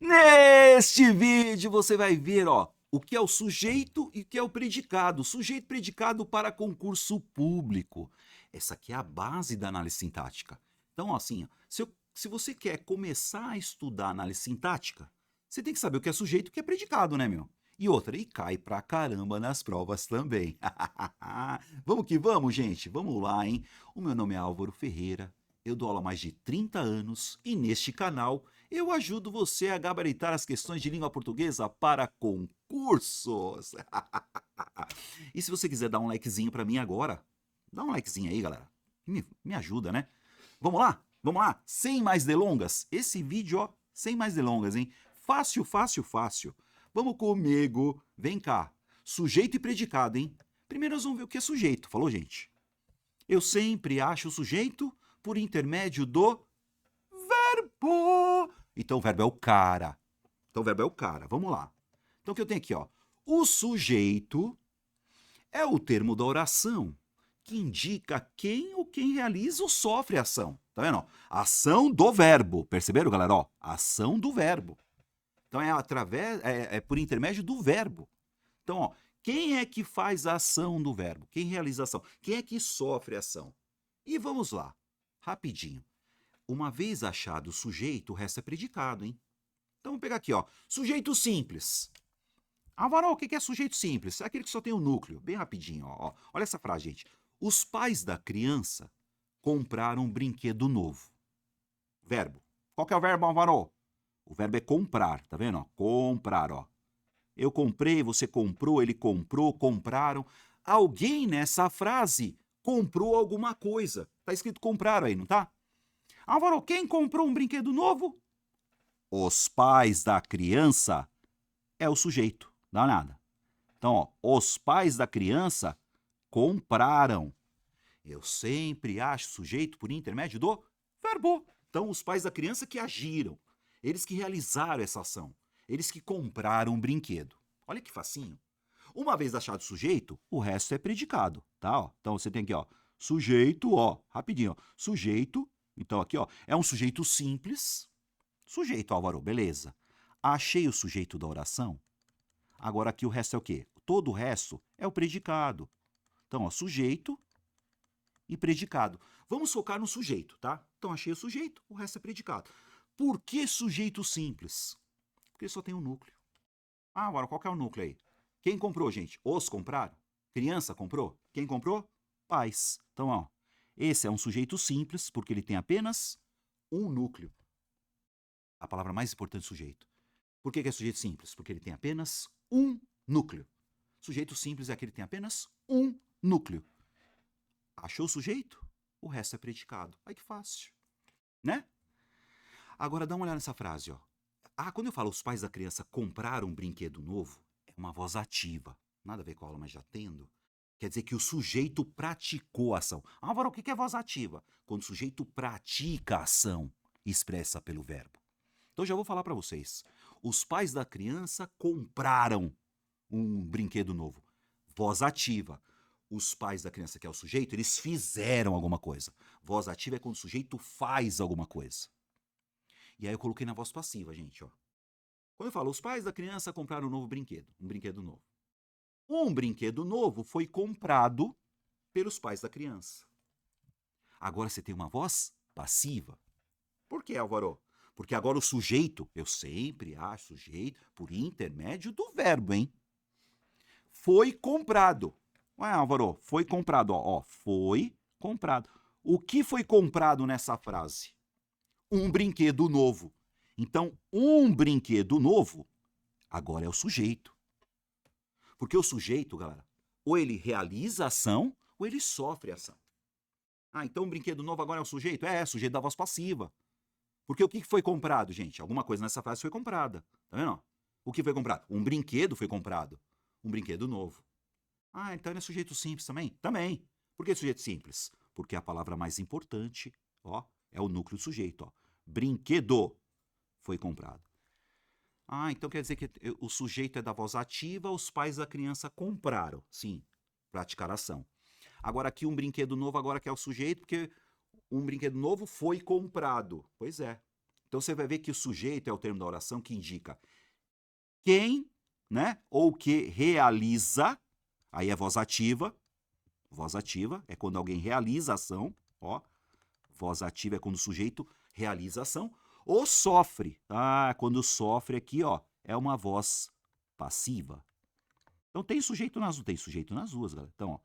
Neste vídeo você vai ver, ó, o que é o sujeito e o que é o predicado. Sujeito e predicado para concurso público. Essa aqui é a base da análise sintática. Então, assim, ó, se você quer começar a estudar análise sintática, você tem que saber o que é sujeito e o que é predicado, né, meu? E outra, e cai pra caramba nas provas também. Vamos que vamos, gente. Vamos lá, hein? O meu nome é Álvaro Ferreira. Eu dou aula há mais de 30 anos e neste canal eu ajudo você a gabaritar as questões de língua portuguesa para concursos. E se você quiser dar um likezinho para mim agora, dá um likezinho aí, galera. Me ajuda, né? Vamos lá? Vamos lá? Sem mais delongas. Esse vídeo, ó, sem mais delongas, hein? Fácil, fácil, fácil. Vamos comigo. Vem cá. Sujeito e predicado, hein? Primeiro nós vamos ver o que é sujeito. Falou, gente? Eu sempre acho o sujeito por intermédio do verbo. Então o verbo é o cara. Então o verbo é o cara. Vamos lá. Então o que eu tenho aqui, ó? O sujeito é o termo da oração que indica quem ou quem realiza ou sofre a ação. Tá vendo? Ação do verbo. Perceberam, galera? Ó, ação do verbo. Então é por intermédio do verbo. Então, ó, quem é que faz a ação do verbo? Quem realiza a ação? Quem é que sofre a ação? E vamos lá, rapidinho. Uma vez achado o sujeito, o resto é predicado, hein? Então vamos pegar aqui, ó. Sujeito simples. Álvaro, o que é sujeito simples? É aquele que só tem o núcleo. Bem rapidinho, ó. Olha essa frase, gente. Os pais da criança compraram um brinquedo novo. Verbo. Qual que é o verbo, Álvaro? O verbo é comprar, tá vendo? Ó? Comprar, ó. Eu comprei, você comprou, ele comprou, compraram. Alguém nessa frase comprou alguma coisa. Tá escrito comprar aí, não tá? Álvaro, quem comprou um brinquedo novo? Os pais da criança é o sujeito. Dá uma olhada. Então, ó, os pais da criança compraram. Eu sempre acho sujeito por intermédio do verbo. Então, os pais da criança que agiram. Eles que realizaram essa ação. Eles que compraram um brinquedo. Olha que facinho. Uma vez achado o sujeito, o resto é predicado, tá? Ó, então você tem aqui, ó, sujeito, ó, rapidinho, ó, sujeito. Então aqui, ó, é um sujeito simples. Sujeito, Álvaro, beleza. Achei o sujeito da oração. Agora aqui o resto é o quê? Todo o resto é o predicado. Então, ó, sujeito e predicado. Vamos focar no sujeito, tá? Então achei o sujeito, o resto é predicado. Por que sujeito simples? Porque só tem um núcleo. Ah, agora qual que é o núcleo aí? Quem comprou, gente? Os compraram? Criança comprou? Quem comprou? Pais. Então, ó, esse é um sujeito simples porque ele tem apenas um núcleo. A palavra mais importante, sujeito. Por que é sujeito simples? Porque ele tem apenas um núcleo. Sujeito simples é aquele que tem apenas um núcleo. Achou o sujeito? O resto é predicado. Ai, que fácil, né? Agora dá uma olhada nessa frase, ó. Ah, quando eu falo os pais da criança compraram um brinquedo novo, é uma voz ativa. Nada a ver com a aula, mas já tendo. Quer dizer que o sujeito praticou a ação. Álvaro, o que é voz ativa? Quando o sujeito pratica a ação expressa pelo verbo. Então já vou falar para vocês. Os pais da criança compraram um brinquedo novo. Voz ativa. Os pais da criança, que é o sujeito, eles fizeram alguma coisa. Voz ativa é quando o sujeito faz alguma coisa. E aí eu coloquei na voz passiva, gente, ó. Quando eu falo, os pais da criança compraram um novo brinquedo, um brinquedo novo. Um brinquedo novo foi comprado pelos pais da criança. Agora você tem uma voz passiva. Por que, Álvaro? Porque agora o sujeito, eu sempre acho sujeito por intermédio do verbo, hein? Foi comprado. Ué, Álvaro, foi comprado, ó, foi comprado. O que foi comprado nessa frase? Um brinquedo novo. Então, um brinquedo novo agora é o sujeito. Porque o sujeito, galera, ou ele realiza a ação ou ele sofre a ação. Ah, então um brinquedo novo agora é o sujeito? É, sujeito da voz passiva. Porque o que foi comprado, gente? Alguma coisa nessa frase foi comprada. Tá vendo? O que foi comprado? Um brinquedo foi comprado. Um brinquedo novo. Ah, então ele é sujeito simples também? Também. Por que sujeito simples? Porque a palavra mais importante, ó, é o núcleo do sujeito, ó. Brinquedo foi comprado. Ah, então quer dizer que o sujeito é da voz ativa, os pais da criança compraram. Sim, praticar a ação. Agora aqui um brinquedo novo, agora que é o sujeito, porque um brinquedo novo foi comprado. Pois é. Então você vai ver que o sujeito é o termo da oração que indica quem, né, ou que realiza, aí é voz ativa é quando alguém realiza a ação, ó, voz ativa é quando o sujeito realiza a ação, ou sofre, quando sofre aqui, ó, é uma voz passiva. Então tem sujeito nas duas, galera. Então, ó,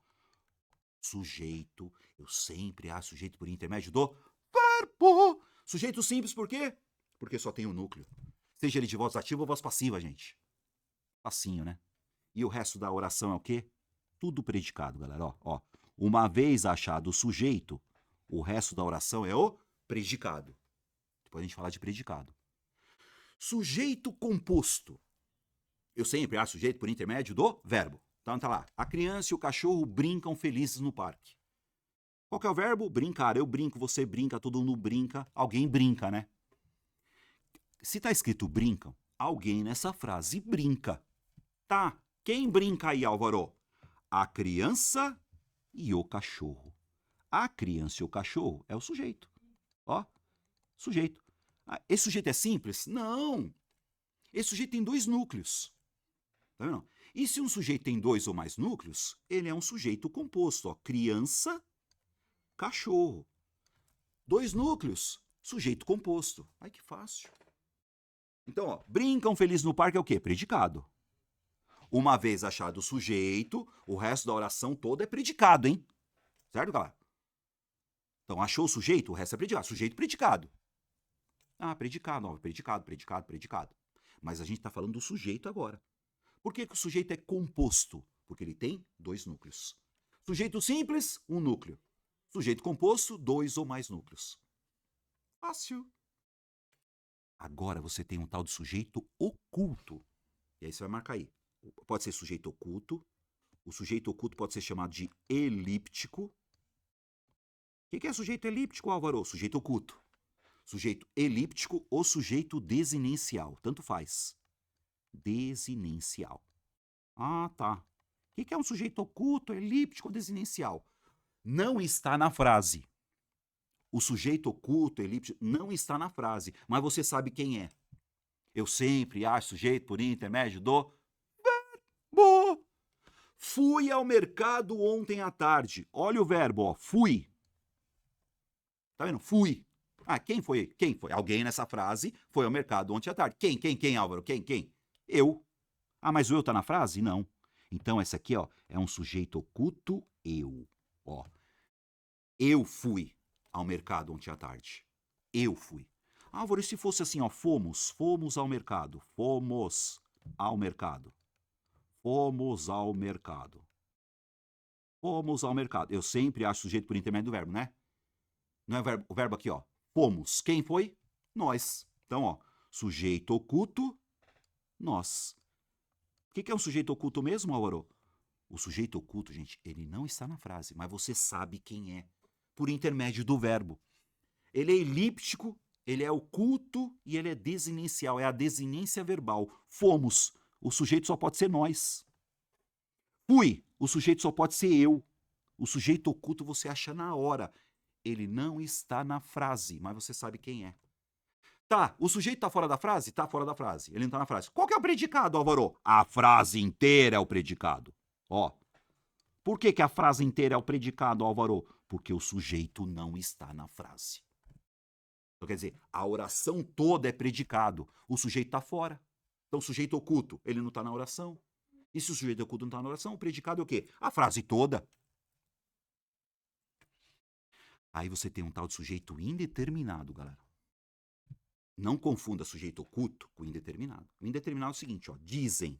sujeito, eu sempre acho sujeito por intermédio do verbo. Sujeito simples por quê? Porque só tem um núcleo. Seja ele de voz ativa ou voz passiva, gente. Facinho, né? E o resto da oração é o quê? Tudo predicado, galera. Ó. Uma vez achado o sujeito, o resto da oração é o predicado. Depois a gente fala de predicado. Sujeito composto. Eu sempre acho sujeito por intermédio do verbo. Então tá lá. A criança e o cachorro brincam felizes no parque. Qual que é o verbo? Brincar. Eu brinco, você brinca, todo mundo brinca. Alguém brinca, né? Se tá escrito brincam, alguém nessa frase brinca. Tá. Quem brinca aí, Álvaro? A criança e o cachorro. A criança e o cachorro é o sujeito. Ó, sujeito. Esse sujeito é simples? Não. Esse sujeito tem dois núcleos. Tá vendo? E se um sujeito tem dois ou mais núcleos, ele é um sujeito composto. Ó, criança, cachorro. Dois núcleos, sujeito composto. Ai, que fácil. Então, ó, brincam felizes no parque é o quê? Predicado. Uma vez achado o sujeito, o resto da oração toda é predicado, hein? Certo, galera? Então, achou o sujeito, o resto é predicado. Sujeito, predicado. Predicado, ó, predicado. Mas a gente está falando do sujeito agora. Por que o sujeito é composto? Porque ele tem dois núcleos. Sujeito simples, um núcleo. Sujeito composto, dois ou mais núcleos. Fácil. Agora você tem um tal de sujeito oculto. E aí você vai marcar aí. Pode ser sujeito oculto. O sujeito oculto pode ser chamado de elíptico. O que é sujeito elíptico, Álvaro? Sujeito oculto. Sujeito elíptico ou sujeito desinencial. Tanto faz. Desinencial. Tá. O que é um sujeito oculto, elíptico ou desinencial? Não está na frase. O sujeito oculto, elíptico, não está na frase, mas você sabe quem é. Eu sempre acho sujeito por intermédio do verbo. Fui ao mercado ontem à tarde. Olha o verbo, ó, fui. Tá vendo? Fui. Quem foi? Quem foi? Alguém nessa frase foi ao mercado ontem à tarde. Quem, Álvaro? Quem? Eu. Mas o eu tá na frase? Não. Então, essa aqui, ó, é um sujeito oculto, eu. Ó. Eu fui ao mercado ontem à tarde. Eu fui. Álvaro, e se fosse assim, ó, fomos ao mercado. Fomos ao mercado. Fomos ao mercado. Fomos ao mercado. Eu sempre acho sujeito por intermédio do verbo, né? Não é o verbo aqui, ó. Fomos. Quem foi? Nós. Então, ó, sujeito oculto, nós. O que é um sujeito oculto mesmo, Álvaro? O sujeito oculto, gente, ele não está na frase, mas você sabe quem é, por intermédio do verbo. Ele é elíptico, ele é oculto e ele é desinencial, é a desinência verbal. Fomos, o sujeito só pode ser nós. Fui, o sujeito só pode ser eu. O sujeito oculto você acha na hora. Ele não está na frase, mas você sabe quem é. Tá, o sujeito tá fora da frase? Tá fora da frase. Ele não tá na frase. Qual que é o predicado, Álvaro? A frase inteira é o predicado. Ó. Por que a frase inteira é o predicado, Álvaro? Porque o sujeito não está na frase. Então, quer dizer, a oração toda é predicado. O sujeito tá fora. Então, o sujeito oculto, ele não tá na oração. E se o sujeito oculto não tá na oração, o predicado é o quê? A frase toda. Aí você tem um tal de sujeito indeterminado, galera. Não confunda sujeito oculto com indeterminado. O indeterminado é o seguinte, ó, dizem.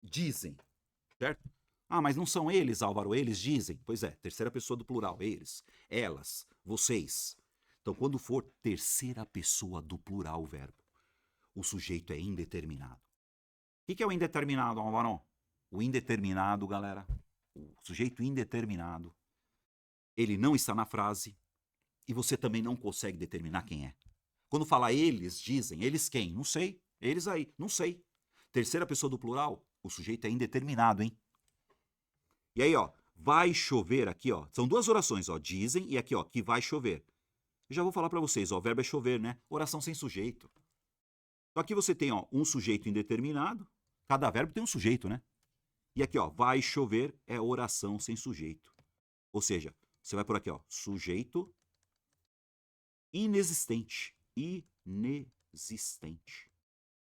Dizem, certo? Mas não são eles, Álvaro, eles dizem. Pois é, terceira pessoa do plural, eles, elas, vocês. Então, quando for terceira pessoa do plural o verbo, o sujeito é indeterminado. O que é o indeterminado, Álvaro? O indeterminado, galera, o sujeito indeterminado, ele não está na frase e você também não consegue determinar quem é. Quando fala eles, dizem, eles quem? Não sei. Eles aí, não sei. Terceira pessoa do plural, o sujeito é indeterminado, hein? E aí, ó, vai chover aqui, ó. São duas orações, ó, dizem e aqui, ó, que vai chover. já vou falar para vocês, ó, o verbo é chover, né? Oração sem sujeito. Então aqui você tem, ó, um sujeito indeterminado. Cada verbo tem um sujeito, né? E aqui, ó, vai chover é oração sem sujeito. Ou seja, você vai por aqui, ó, sujeito inexistente. Inexistente.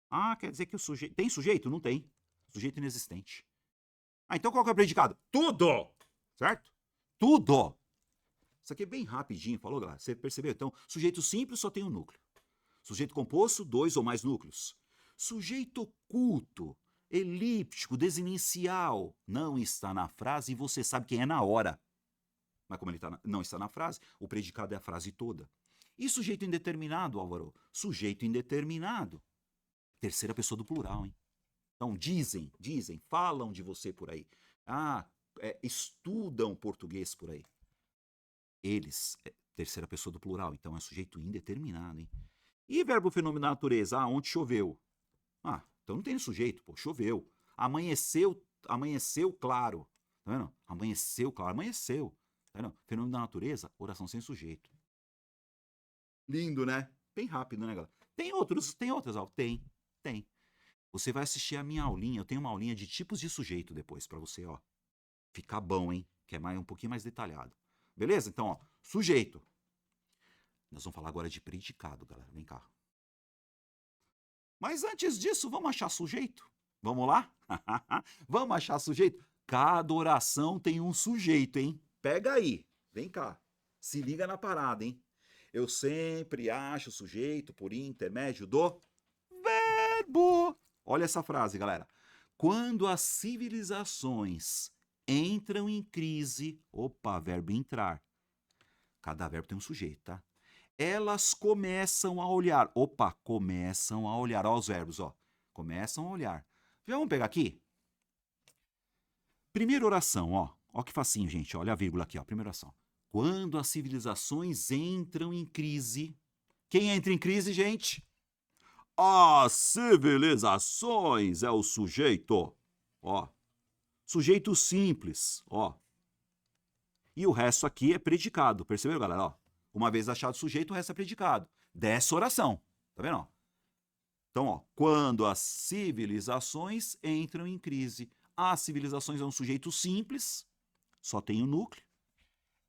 Ah, quer dizer que o sujeito... Tem sujeito? Não tem. Sujeito inexistente. Ah, então qual que é o predicado? Tudo! Certo? Tudo! Isso aqui é bem rapidinho, falou, galera? Você percebeu? Então, sujeito simples só tem um núcleo. Sujeito composto, 2 ou mais núcleos. Sujeito oculto, elíptico, desinicial, não está na frase e você sabe quem é na hora. Mas como ele não está na frase, o predicado é a frase toda. E sujeito indeterminado, Álvaro? Sujeito indeterminado. Terceira pessoa do plural, hein? Então, dizem, falam de você por aí. Estudam português por aí. Eles, terceira pessoa do plural, então é sujeito indeterminado, hein? E verbo fenômeno da natureza? Ontem choveu. Então não tem sujeito, pô, choveu. Amanheceu claro. Tá vendo? Amanheceu claro, amanheceu. Tá vendo? Fenômeno da natureza, oração sem sujeito. Lindo, né? Bem rápido, né, galera? Tem outras, Al? Tem. Você vai assistir a minha aulinha, eu tenho uma aulinha de tipos de sujeito depois pra você, ó. Ficar bom, hein? Que é um pouquinho mais detalhado. Beleza? Então, ó, sujeito. Nós vamos falar agora de predicado, galera. Vem cá. Mas antes disso, vamos achar sujeito? Vamos lá? Vamos achar sujeito? Cada oração tem um sujeito, hein? Pega aí. Vem cá. Se liga na parada, hein? Eu sempre acho sujeito por intermédio do verbo. Olha essa frase, galera. Quando as civilizações entram em crise... Opa, verbo entrar. Cada verbo tem um sujeito, tá? Elas começam a olhar. Opa, começam a olhar. Olha os verbos, ó. Começam a olhar. Já vamos pegar aqui? Primeira oração, ó. Ó que facinho, gente. Olha a vírgula aqui, ó. Primeira oração. Quando as civilizações entram em crise... Quem entra em crise, gente? As civilizações é o sujeito. Ó. Sujeito simples, ó. E o resto aqui é predicado. Percebeu, galera? Ó. Uma vez achado o sujeito, o resto é predicado. Dessa oração. Tá vendo? Ó? Então, ó, quando as civilizações entram em crise. As civilizações é um sujeito simples, só tem o núcleo.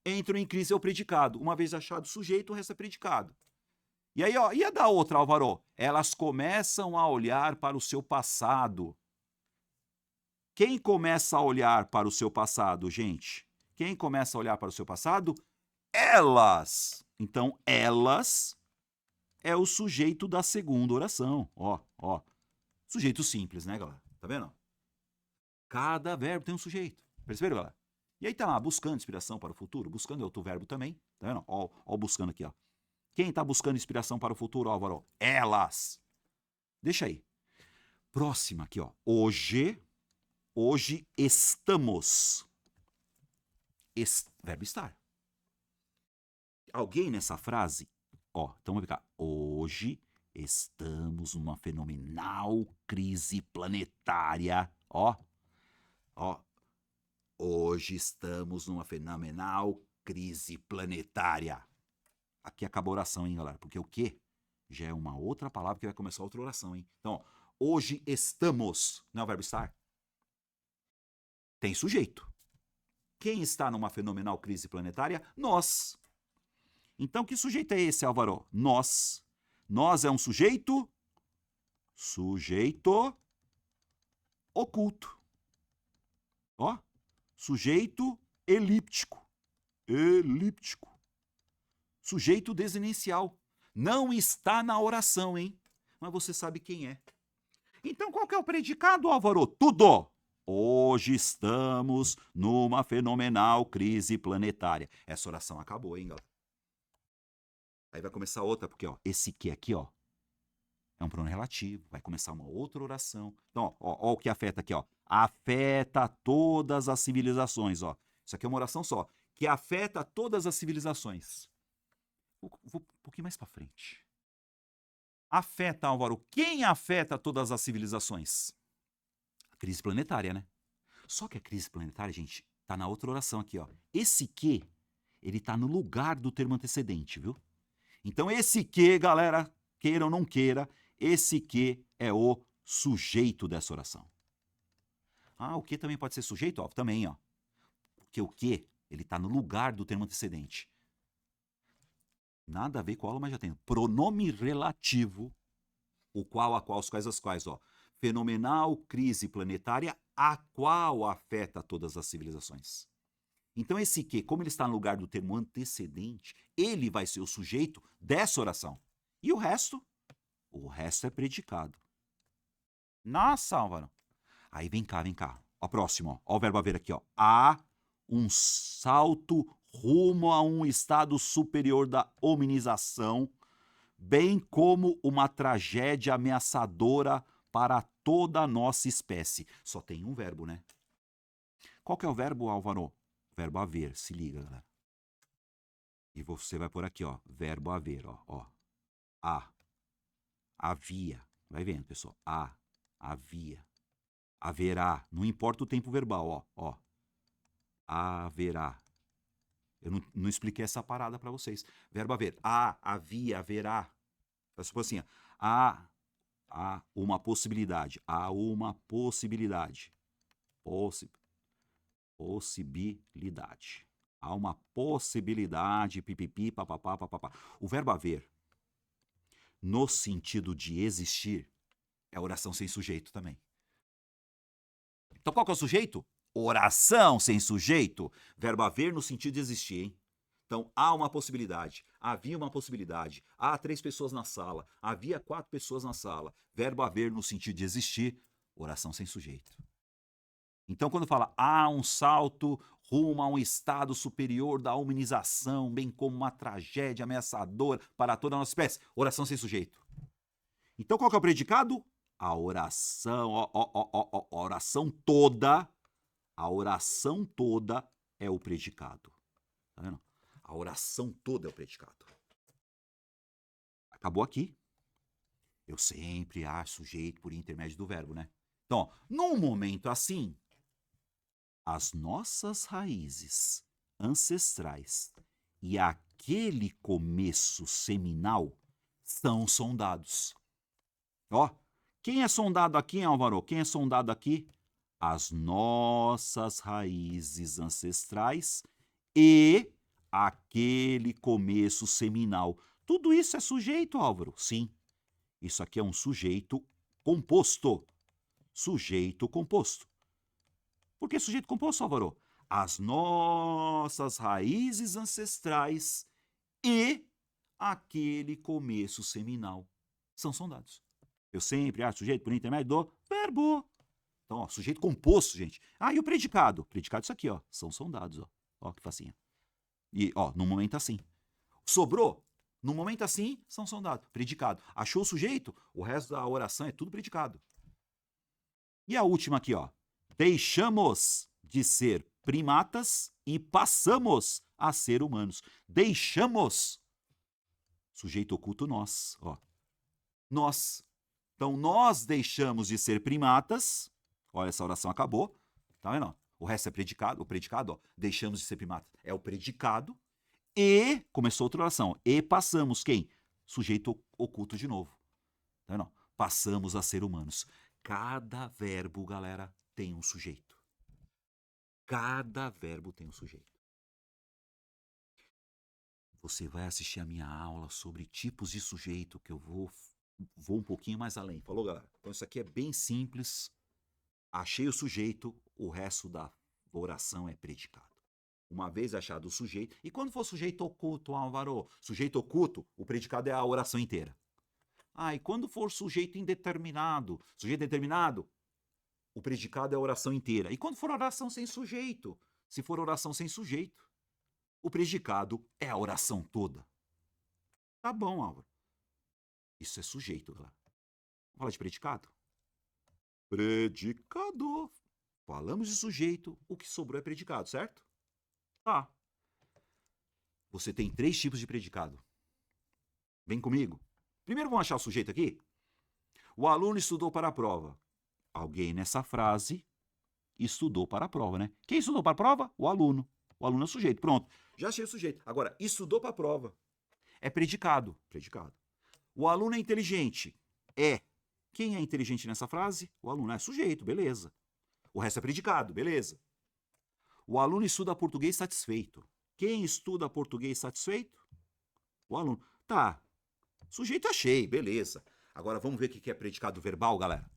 Entram em crise é o predicado. Uma vez achado o sujeito, o resto é predicado. E aí, ó, e a da outra, Álvaro? Elas começam a olhar para o seu passado. Quem começa a olhar para o seu passado, gente? Quem começa a olhar para o seu passado? Elas. Então, elas é o sujeito da segunda oração. Ó. Sujeito simples, né, galera? Tá vendo? Cada verbo tem um sujeito. Perceberam, galera? E aí tá lá, buscando inspiração para o futuro. Buscando é outro verbo também. Tá vendo? Ó, buscando aqui, ó. Quem tá buscando inspiração para o futuro, Álvaro? Elas. Deixa aí. Próxima aqui, ó. Hoje estamos. Verbo estar. Alguém nessa frase, ó, então vamos ficar. Hoje estamos numa fenomenal crise planetária, ó. Hoje estamos numa fenomenal crise planetária. Aqui acaba a oração, hein, galera? Porque o quê? Já é uma outra palavra que vai começar outra oração, hein? Então, ó, hoje estamos, não é o verbo estar? Tem sujeito. Quem está numa fenomenal crise planetária? Nós. Então, que sujeito é esse, Álvaro? Nós. Nós é um sujeito? Sujeito oculto. Ó, sujeito elíptico. Elíptico. Sujeito desinicial. Não está na oração, hein? Mas você sabe quem é. Então, qual que é o predicado, Álvaro? Tudo. Hoje estamos numa fenomenal crise planetária. Essa oração acabou, hein, galera? Aí vai começar outra, porque ó, esse que aqui, ó, é um pronome relativo. Vai começar uma outra oração. Então, ó o que afeta aqui, ó. Afeta todas as civilizações, ó. Isso aqui é uma oração só. Que afeta todas as civilizações. Vou um pouquinho mais para frente. Afeta, Álvaro. Quem afeta todas as civilizações? A crise planetária, né? Só que a crise planetária, gente, tá na outra oração aqui, ó. Esse que, ele tá no lugar do termo antecedente, viu? Então, esse que, galera, queira ou não queira, esse que é o sujeito dessa oração. Ah, o que também pode ser sujeito? Ó, também, ó. Porque o que, ele está no lugar do termo antecedente. Nada a ver com a aula, mas já tem. Pronome relativo, o qual, a qual, os quais, as quais, ó. Fenomenal crise planetária, a qual afeta todas as civilizações. Então, esse que, como ele está no lugar do termo antecedente, ele vai ser o sujeito dessa oração. E o resto? O resto é predicado. Nossa, Álvaro. Aí vem cá, vem cá. Ó, próximo, ó. Ó o verbo haver aqui, ó. Há um salto rumo a um estado superior da hominização, bem como uma tragédia ameaçadora para toda a nossa espécie. Só tem um verbo, né? Qual que é o verbo, Álvaro? Verbo haver, se liga, galera. E você vai por aqui, ó, verbo haver, ó. Havia. Vai vendo, pessoal. Havia. Haverá. Não importa o tempo verbal, ó. Haverá. Eu não expliquei essa parada para vocês. Verbo haver. Havia, haverá. Tipo assim, há uma possibilidade. Há uma possibilidade. Possibilidade. Há uma possibilidade, pipipi, papapá, papapá. O verbo haver, no sentido de existir, é oração sem sujeito também. Então qual que é o sujeito? Oração sem sujeito. Verbo haver no sentido de existir, hein? Então, há uma possibilidade, havia uma possibilidade, há 3 pessoas na sala, havia 4 pessoas na sala. Verbo haver no sentido de existir, oração sem sujeito. Então, quando fala há um salto rumo a um estado superior da humanização, bem como uma tragédia ameaçadora para toda a nossa espécie, oração sem sujeito. Então, qual que é o predicado? A oração, a oração toda, é o predicado. Tá vendo? A oração toda é o predicado. Acabou aqui. Eu sempre acho sujeito por intermédio do verbo, né? Então, ó, num momento assim, as nossas raízes ancestrais e aquele começo seminal são sondados. Ó, quem é sondado aqui, Álvaro? Quem é sondado aqui? As nossas raízes ancestrais e aquele começo seminal. Tudo isso é sujeito, Álvaro? Sim. Isso aqui é um sujeito composto. Sujeito composto. Por que sujeito composto, Álvaro? As nossas raízes ancestrais e aquele começo seminal são sondados. Eu sempre acho sujeito por intermédio do verbo. Então, ó, sujeito composto, gente. Ah, e o predicado? Predicado isso aqui, ó. São sondados, ó. Ó, que facinha. E, ó, no momento assim. Sobrou? No momento assim, são sondados. Predicado. Achou o sujeito? O resto da oração é tudo predicado. E a última aqui, ó. Deixamos de ser primatas e passamos a ser humanos. Deixamos. Sujeito oculto nós, ó. Nós. Então, nós deixamos de ser primatas. Olha, essa oração acabou. Tá vendo? O resto é predicado. O predicado, ó. Deixamos de ser primatas. É o predicado. E, começou outra oração. E passamos quem? Sujeito oculto de novo. Tá vendo? Passamos a ser humanos. Cada verbo, galera, tem um sujeito. Cada verbo tem um sujeito. Você vai assistir a minha aula sobre tipos de sujeito, que eu vou um pouquinho mais além. Falou, galera? Então isso aqui é bem simples. Achei o sujeito, o resto da oração é predicado. Uma vez achado o sujeito, e quando for sujeito oculto, Álvaro, sujeito oculto, o predicado é a oração inteira. Ah, e quando for sujeito indeterminado, o predicado é a oração inteira. E quando for oração sem sujeito, se for oração sem sujeito, o predicado é a oração toda. Tá bom, Álvaro. Isso é sujeito, galera. Vamos falar de predicado? Predicado. Falamos de sujeito, o que sobrou é predicado, certo? Tá. Você tem 3 tipos de predicado. Vem comigo. Primeiro vamos achar o sujeito aqui. O aluno estudou para a prova. Alguém nessa frase estudou para a prova, né? Quem estudou para a prova? O aluno. O aluno é o sujeito. Pronto. Já achei o sujeito. Agora, estudou para a prova. É predicado. Predicado. O aluno é inteligente. É. Quem é inteligente nessa frase? O aluno é sujeito, beleza. O resto é predicado, beleza. O aluno estuda português satisfeito. Quem estuda português satisfeito? O aluno. Tá. Sujeito achei, beleza. Agora vamos ver o que é predicado verbal, galera.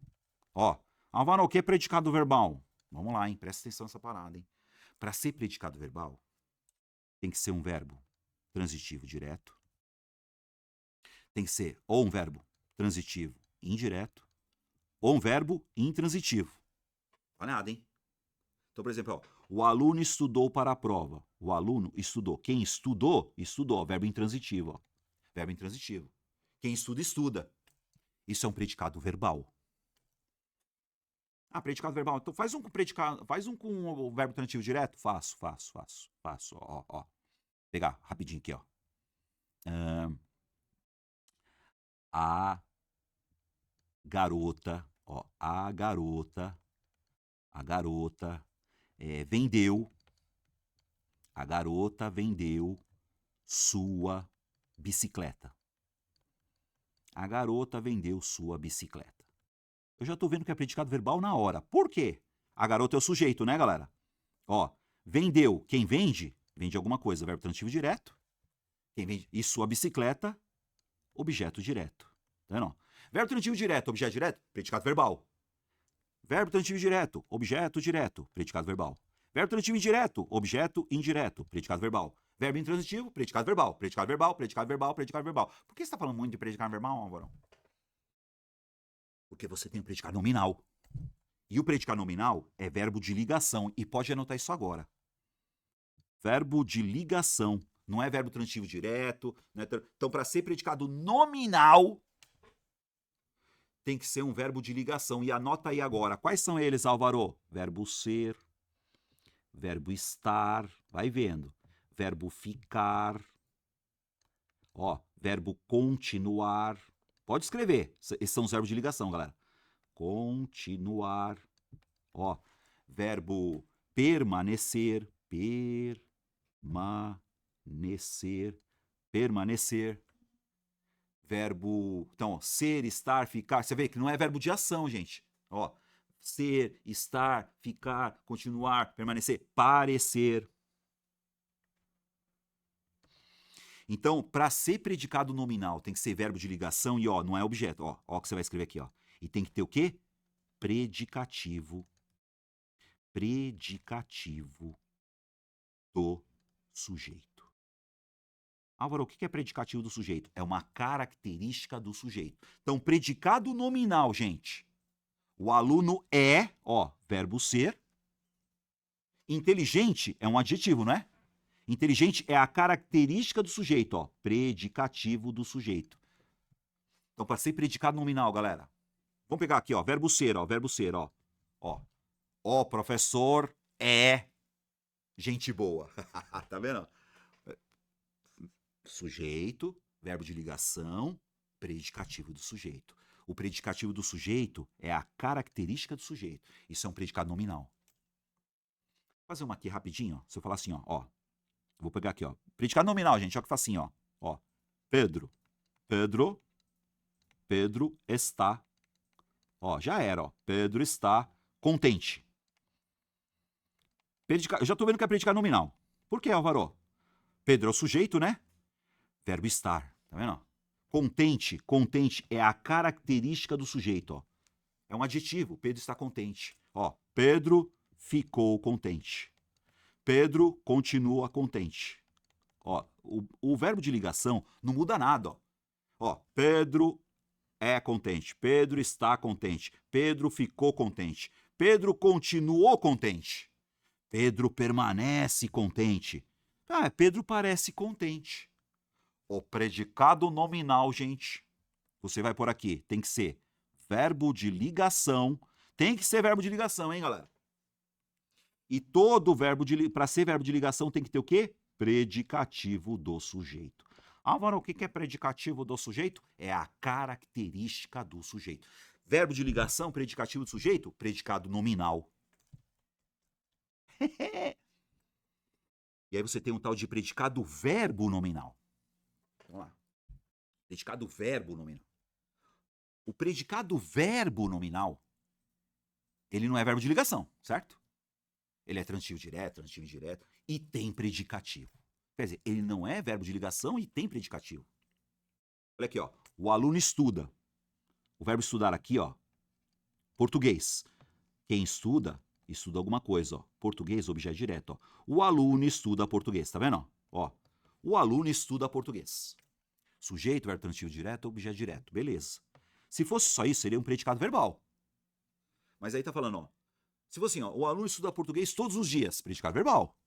Ó, Alvaro, o que é predicado verbal? Vamos lá, hein? Presta atenção nessa parada, hein? Para ser predicado verbal, tem que ser um verbo transitivo direto. Tem que ser ou um verbo transitivo indireto, ou um verbo intransitivo. Olha nada, hein? Então, por exemplo, ó, o aluno estudou para a prova. O aluno estudou. Quem estudou, estudou. Verbo intransitivo, ó. Verbo intransitivo. Quem estuda, estuda. Isso é um predicado verbal. Ah, predicado verbal. Então faz um com predicado, faz um com o verbo transitivo direto? Faço. Ó. Pegar rapidinho aqui, ó. A garota, ó, a garota vendeu, a garota vendeu sua bicicleta. A garota vendeu sua bicicleta. Eu já tô vendo que é predicado verbal na hora. Por quê? A garota é o sujeito, né, galera? Ó, vendeu. Quem vende? Vende alguma coisa. Verbo transitivo direto. Quem vende? E sua bicicleta, objeto direto. Tá vendo? Verbo transitivo direto, objeto direto, predicado verbal. Verbo transitivo direto, objeto direto, predicado verbal. Verbo transitivo indireto, objeto indireto, predicado verbal. Verbo intransitivo, predicado verbal. Predicado verbal, predicado verbal, predicado verbal. Por que você está falando muito de predicado verbal, Álvaro? Porque você tem o predicado nominal. E o predicado nominal é verbo de ligação. E pode anotar isso agora. Verbo de ligação. Não é verbo transitivo direto. Não é Então, para ser predicado nominal, tem que ser um verbo de ligação. E anota aí agora. Quais são eles, Álvaro? Verbo ser, verbo estar, vai vendo. Verbo ficar, ó, verbo continuar. Pode escrever. Esses são os verbos de ligação, galera. Continuar. Ó, verbo permanecer, permanecer. Verbo, então, ó, ser, estar, ficar. Você vê que não é verbo de ação, gente. Ó, ser, estar, ficar, continuar, permanecer, parecer. Então, para ser predicado nominal, tem que ser verbo de ligação e, ó, não é objeto. Ó o que você vai escrever aqui, ó. E tem que ter o quê? Predicativo. Predicativo do sujeito. Álvaro, o que é predicativo do sujeito? É uma característica do sujeito. Então, predicado nominal, gente. O aluno é, ó, verbo ser. Inteligente é um adjetivo, não é? Inteligente é a característica do sujeito, ó. Predicativo do sujeito. Então, para ser predicado nominal, galera. Vamos pegar aqui, ó, verbo ser, ó. Verbo ser, ó. Ó, professor é gente boa. Tá vendo? Sujeito, verbo de ligação, predicativo do sujeito. O predicativo do sujeito é a característica do sujeito. Isso é um predicado nominal. Vou fazer uma aqui rapidinho, ó. Se eu falar assim, ó. Vou pegar aqui, ó. Predicado nominal, gente. Olha que faz assim, ó. Pedro está. Ó, já era, ó. Pedro está contente. Eu já tô vendo que é predicado nominal. Por que, Álvaro? Pedro é o sujeito, né? Verbo estar, tá vendo? Contente é a característica do sujeito, ó. É um adjetivo, Pedro está contente. Ó, Pedro ficou contente. Pedro continua contente. Ó, o verbo de ligação não muda nada, ó. Ó, Pedro é contente, Pedro está contente, Pedro ficou contente, Pedro continuou contente, Pedro permanece contente. Ah, Pedro parece contente. O predicado nominal, gente, você vai por aqui, tem que ser verbo de ligação. Tem que ser verbo de ligação, hein, galera? E todo verbo para ser verbo de ligação tem que ter o quê? Predicativo do sujeito. Álvaro, o que é predicativo do sujeito? É a característica do sujeito. Verbo de ligação, predicativo do sujeito, predicado nominal. E aí você tem um tal de predicado verbo nominal. Vamos lá. Predicado verbo nominal. O predicado verbo nominal, ele não é verbo de ligação, certo? Ele é transitivo direto, transitivo indireto e tem predicativo. Quer dizer, ele não é verbo de ligação e tem predicativo. Olha aqui, ó. O aluno estuda. O verbo estudar aqui, ó. Português. Quem estuda, estuda alguma coisa, ó. Português, objeto direto, ó. O aluno estuda português, tá vendo? Ó. O aluno estuda português. Sujeito, verbo transitivo direto, objeto direto. Beleza. Se fosse só isso, seria um predicado verbal. Mas aí tá falando, ó. Se fosse assim, ó, o aluno estuda português todos os dias, predicado verbal.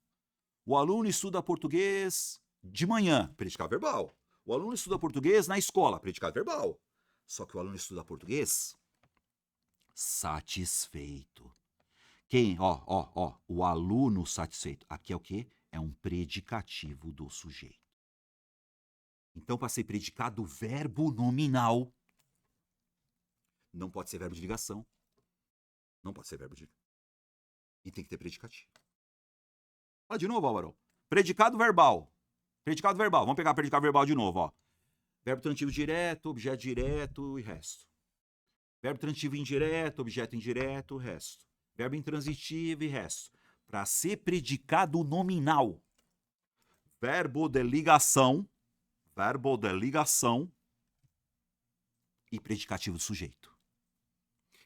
O aluno estuda português de manhã, predicado verbal. O aluno estuda português na escola, predicado verbal. Só que o aluno estuda português satisfeito. Quem? Ó, o aluno satisfeito. Aqui é o quê? É um predicativo do sujeito. Então, para ser predicado verbo nominal, não pode ser verbo de ligação. Não pode ser verbo de ligação. E tem que ter predicativo. Fala de novo, Álvaro. Predicado verbal. Predicado verbal. Vamos pegar predicado verbal de novo, ó. Verbo transitivo direto, objeto direto e resto. Verbo transitivo indireto, objeto indireto, resto. Verbo intransitivo e resto. Para ser predicado nominal, verbo de ligação e predicativo do sujeito.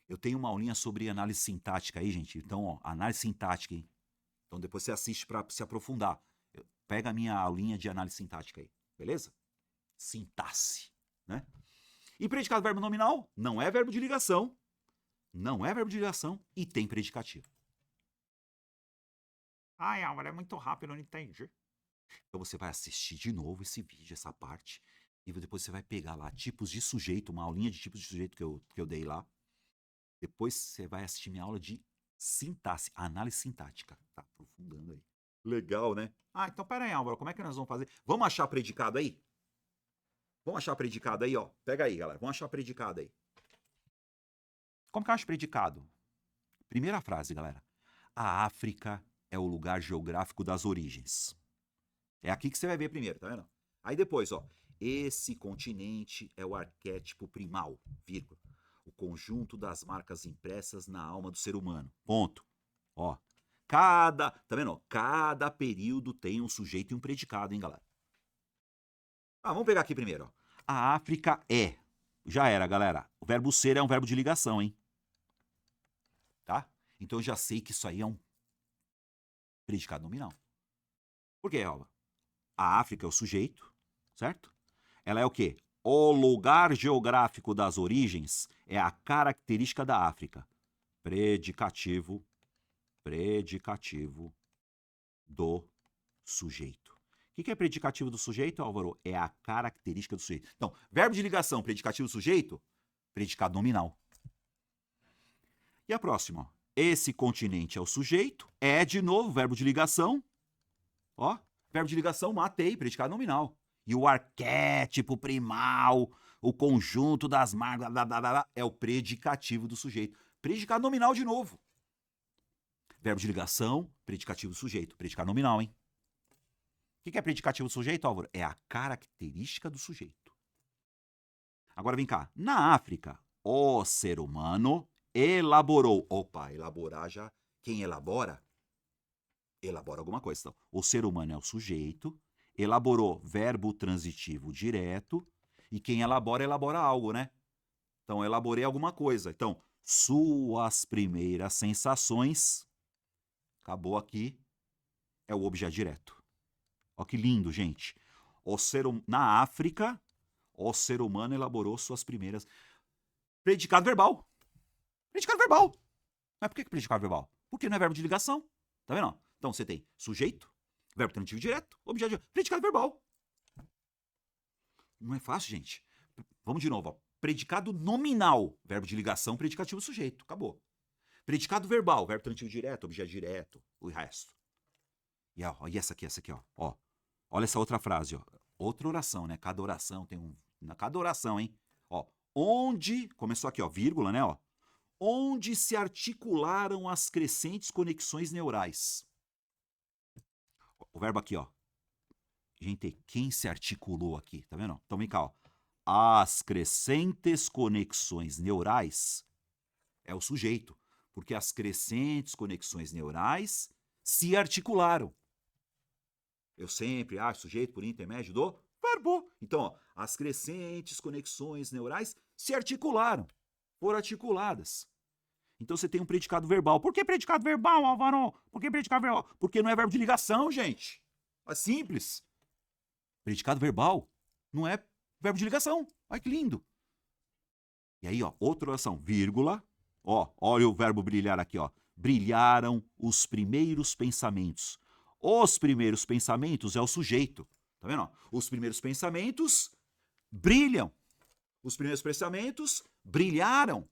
Eu tenho uma aulinha sobre análise sintática aí, gente. Então, ó, análise sintática, hein? Então, depois você assiste para se aprofundar. Pega a minha aulinha de análise sintática aí, beleza? Sintaxe, né? E predicado verbo nominal não é verbo de ligação. Não é verbo de ligação e tem predicativo. Ai, Álvaro, é muito rápido, eu não entendi. Então você vai assistir de novo esse vídeo, essa parte, e depois você vai pegar lá tipos de sujeito, uma aulinha de tipos de sujeito que eu dei lá. Depois você vai assistir minha aula de sintaxe, análise sintática. Tá aprofundando aí. Legal, né? Ah, então pera aí, Álvaro, como é que nós vamos fazer? Vamos achar predicado aí? Vamos achar predicado aí, ó. Pega aí, galera. Vamos achar predicado aí. Como que eu acho predicado? Primeira frase, galera. A África é o lugar geográfico das origens. É aqui que você vai ver primeiro, tá vendo? Aí depois, ó. Esse continente é o arquétipo primal, vírgula. O conjunto das marcas impressas na alma do ser humano. Ponto. Ó. Tá vendo? Cada período tem um sujeito e um predicado, hein, galera? Ah, vamos pegar aqui primeiro, ó. A África é. Já era, galera. O verbo ser é um verbo de ligação, hein? Tá? Então eu já sei que isso aí é um predicado nominal. Por quê, Alba? A África é o sujeito, certo? Ela é o quê? O lugar geográfico das origens é a característica da África. Predicativo do sujeito. O que é predicativo do sujeito, Álvaro? É a característica do sujeito. Então, verbo de ligação, predicativo do sujeito, predicado nominal. E a próxima, ó. Esse continente é o sujeito, é de novo verbo de ligação. Ó, verbo de ligação, matei, predicado nominal. E o arquétipo primal, o conjunto das marcas, blá, blá, blá, blá, é o predicativo do sujeito. Predicado nominal de novo. Verbo de ligação, predicativo do sujeito. Predicado nominal, hein? O que é predicativo do sujeito, Álvaro? É a característica do sujeito. Agora vem cá. Na África, o ser humano elaborou. Opa, elaborar já. Quem elabora? Elabora alguma coisa. Então, o ser humano é o sujeito, elaborou verbo transitivo direto, e quem elabora, elabora algo, né? Então, elaborei alguma coisa. Então, suas primeiras sensações, acabou aqui, é o objeto direto. Ó que lindo, gente. Na África, o ser humano elaborou suas primeiras... Predicado verbal. Predicado verbal. Mas por que predicado verbal? Porque não é verbo de ligação. Tá vendo? Então você tem sujeito, verbo transitivo direto, objeto direto, predicado verbal. Não é fácil, gente. Vamos de novo, ó. Predicado nominal, verbo de ligação, predicativo sujeito. Acabou. Predicado verbal, verbo transitivo direto, objeto direto, o resto. E, ó, e essa aqui, ó. Olha essa outra frase, ó. Outra oração, né? Cada oração tem um... Cada oração, hein? Ó, onde... Começou aqui, ó, vírgula, né, ó. Onde se articularam as crescentes conexões neurais. O verbo aqui, ó. Gente, quem se articulou aqui? Tá vendo? Então vem cá, ó. As crescentes conexões neurais é o sujeito, porque as crescentes conexões neurais se articularam. Eu sempre acho sujeito por intermédio do verbo. Então, ó, as crescentes conexões neurais se articularam, foram articuladas. Então você tem um predicado verbal. Por que predicado verbal, Álvaro? Por que predicado verbal? Porque não é verbo de ligação, gente. É simples. Predicado verbal não é verbo de ligação. Olha que lindo. E aí, ó, outra oração, vírgula. Ó, olha o verbo brilhar aqui, ó. Brilharam os primeiros pensamentos. Os primeiros pensamentos é o sujeito. Tá vendo? Ó? Os primeiros pensamentos brilham. Os primeiros pensamentos brilharam.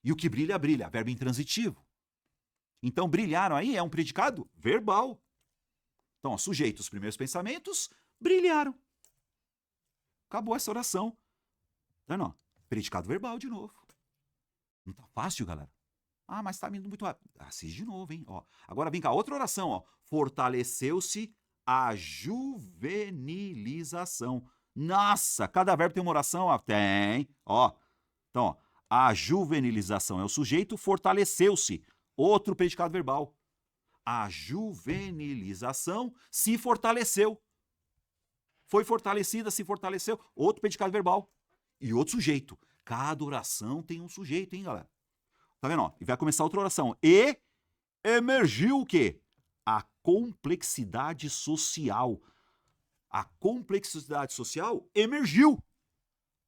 E o que brilha, brilha. Verbo intransitivo. Então, brilharam aí é um predicado verbal. Então, ó, sujeito, os primeiros pensamentos brilharam. Acabou essa oração. Tá vendo? Predicado verbal de novo. Não tá fácil, galera? Ah, mas tá indo muito rápido. Assiste de novo, hein? Ó, agora vem cá, outra oração, ó. Fortaleceu-se a juvenilização. Nossa, cada verbo tem uma oração? Ó. Tem. Ó. Então, ó, a juvenilização é o sujeito, fortaleceu-se. Outro predicado verbal. A juvenilização se fortaleceu. Foi fortalecida, se fortaleceu. Outro predicado verbal. E outro sujeito. Cada oração tem um sujeito, hein, galera? Tá vendo? Ó? E vai começar outra oração. E emergiu o quê? A complexidade social. A complexidade social emergiu.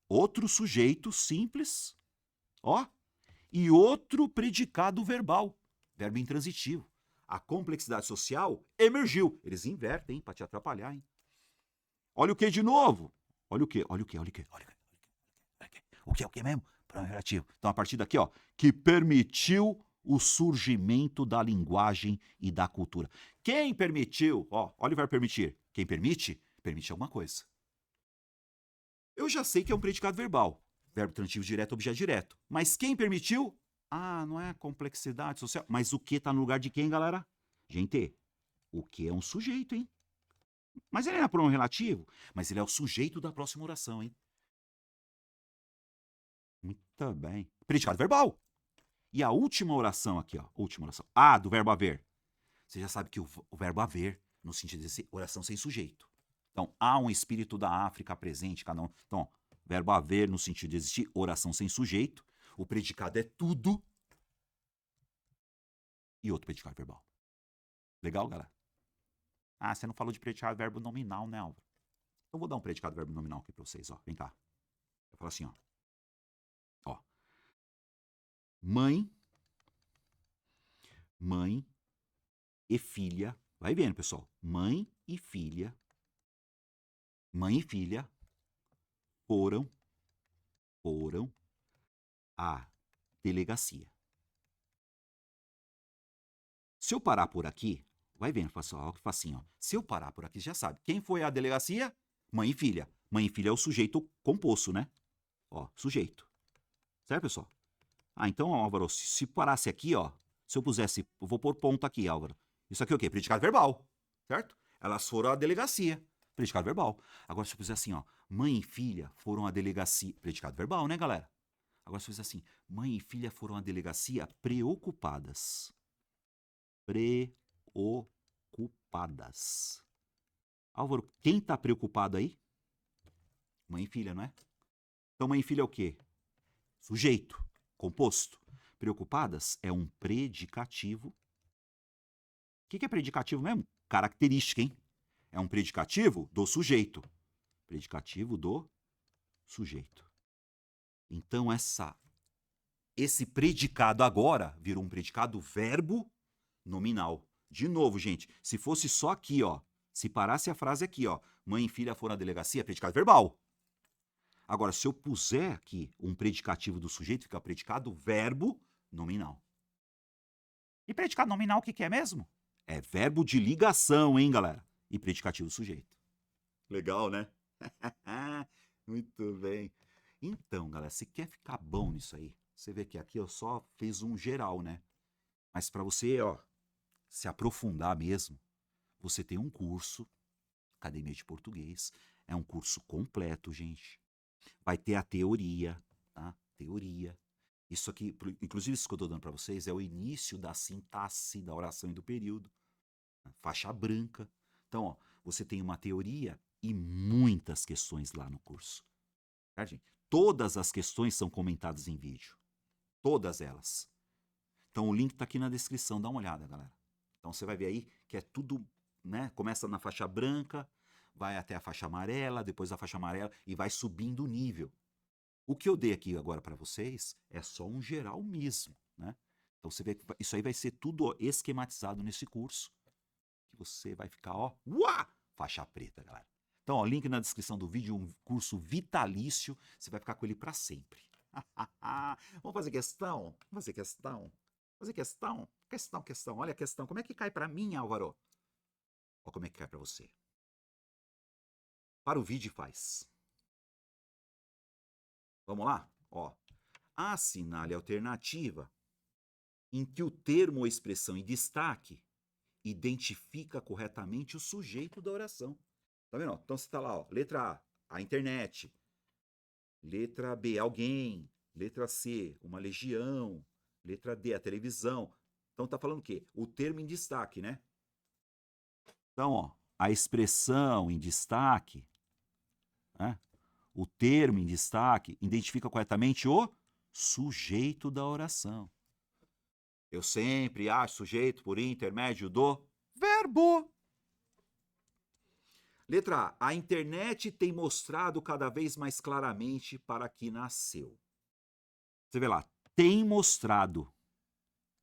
Outro sujeito simples, ó, e outro predicado verbal, verbo intransitivo. A complexidade social emergiu. Eles invertem, hein, para te atrapalhar, hein? Olha o que de novo? Olha o que? Olha o que? Olha o que? Olha o que? O que é o que mesmo? Pronome relativo. Então, a partir daqui, ó, que permitiu o surgimento da linguagem e da cultura. Quem permitiu? Ó, olha o verbo permitir. Quem permite? Permite alguma coisa. Eu já sei que é um predicado verbal. Verbo transitivo direto, objeto direto. Mas quem permitiu? Ah, não é complexidade social. Mas o que está no lugar de quem, galera? Gente, o que é um sujeito, hein? Mas ele não é pronome relativo, mas ele é o sujeito da próxima oração, hein? Muito bem. Predicado verbal. E a última oração aqui, ó. Última oração. A, do verbo haver. Você já sabe que o verbo haver, no sentido de ser oração sem sujeito. Então, há um espírito da África presente, cada um. Então, ó, verbo haver, no sentido de existir, oração sem sujeito. O predicado é tudo. E outro predicado verbal. Legal, galera? Ah, você não falou de predicado verbo nominal, né, Álvaro? Então, vou dar um predicado verbo nominal aqui pra vocês, ó. Vem cá. Eu falo assim, ó. Ó. Mãe e filha. Vai vendo, pessoal. Mãe e filha foram à delegacia. Se eu parar por aqui, vai vendo, pessoal, que facinho, ó. Se eu parar por aqui, já sabe. Quem foi à delegacia? Mãe e filha. Mãe e filha é o sujeito composto, né? Ó, sujeito. Certo, pessoal? Ah, então, Álvaro, se parasse aqui, ó, se eu pusesse, eu vou pôr ponto aqui, Álvaro. Isso aqui é o quê? Predicado verbal, certo? Elas foram à delegacia. Predicado verbal. Agora, se eu puser assim, ó, mãe e filha foram à delegacia. Predicado verbal, né, galera? Agora, se eu fizer assim, mãe e filha foram à delegacia preocupadas. Preocupadas. Álvaro, quem tá preocupado aí? Mãe e filha, não é? Então, mãe e filha é o quê? Sujeito, composto. Preocupadas é um predicativo. O que é predicativo mesmo? Característica, hein? É um predicativo do sujeito. Predicativo do sujeito. Então, esse predicado agora virou um predicado verbo nominal. De novo, gente, se fosse só aqui, ó, se parasse a frase aqui, ó, mãe e filha foram à delegacia, predicado verbal. Agora, se eu puser aqui um predicativo do sujeito, fica predicado verbo nominal. E predicado nominal o que é mesmo? É verbo de ligação, hein, galera? E predicativo do sujeito. Legal, né? Muito bem. Então, galera, se quer ficar bom nisso aí, você vê que aqui eu só fiz um geral, né? Mas para você, ó, se aprofundar mesmo, você tem um curso Academia de Português. É um curso completo, gente. Vai ter a teoria, tá? Teoria. Isso aqui, inclusive isso que eu estou dando para vocês, é o início da sintaxe da oração e do período. Faixa branca. Então, ó, você tem uma teoria e muitas questões lá no curso. Tá, gente? Todas as questões são comentadas em vídeo. Todas elas. Então, o link está aqui na descrição. Dá uma olhada, galera. Então, você vai ver aí que é tudo, né? Começa na faixa branca, vai até a faixa amarela, depois da faixa amarela e vai subindo o nível. O que eu dei aqui agora para vocês é só um geral mesmo, né? Então, você vê que isso aí vai ser tudo esquematizado nesse curso. Que você vai ficar, ó, uá, faixa preta, galera. Então, ó, link na descrição do vídeo, um curso vitalício, você vai ficar com ele para sempre. Vamos fazer questão? Vamos fazer questão? Fazer questão? Questão. Olha a questão. Como é que cai para mim, Álvaro? Olha como é que cai para você. Para o vídeo faz. Vamos lá? Ó. Assinale a alternativa em que o termo ou expressão em destaque identifica corretamente o sujeito da oração. Tá vendo? Então você está lá, ó, letra A internet. Letra B, alguém. Letra C, uma legião. Letra D, a televisão. Então tá falando o quê? O termo em destaque, né? Então, ó, a expressão em destaque, né? O termo em destaque identifica corretamente o sujeito da oração. Eu sempre acho sujeito por intermédio do verbo. Letra A. A internet tem mostrado cada vez mais claramente para que nasceu. Você vê lá, tem mostrado.